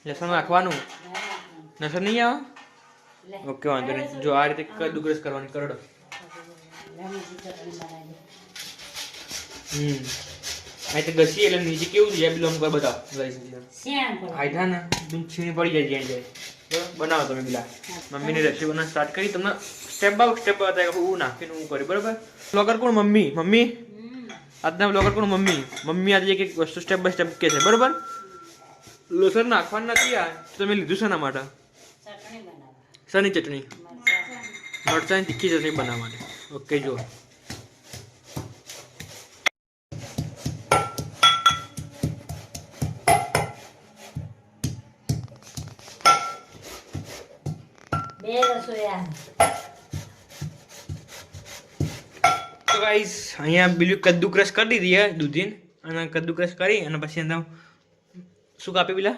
લસણ નાખવાનું લસણ નહીં આવે ઓકે વાંધો નહીં જો આ રીતે કદ્દુકસ કરવાની કરડો અહીં તો ઘસી એટલે નીચે કેવું છે પેલું અમુક બતાવો આઈ થા ને છીણી પડી જાય જ્યાં જાય બરાબર બનાવો તમે પેલા મમ્મીની રેસીપી બનાવવા સ્ટાર્ટ કરી તમને સ્ટેપ બાય સ્ટેપ બતાવે હું નાખીને હું કર્યું બરાબર બ્લોગર કોણ મમ્મી મમ્મી આજના બ્લોગર કોણ મમ્મી મમ્મી આજે એક વસ્તુ સ્ટેપ બાય સ્ટેપ કે છે બરાબર લસણ નાખવાનું નથી આ તમે લીધું છે ના માટે શાની ચટણી મરચાંની તીખી ચટણી બનાવવાની ઓકે જો તો ગાઈસ અહીંયા પેલું કદ્દુ ક્રશ કરી દીધી દૂધીન અને કદ્દુ ક્રશ કરી અને પછી અંદર શું કાપી પેલા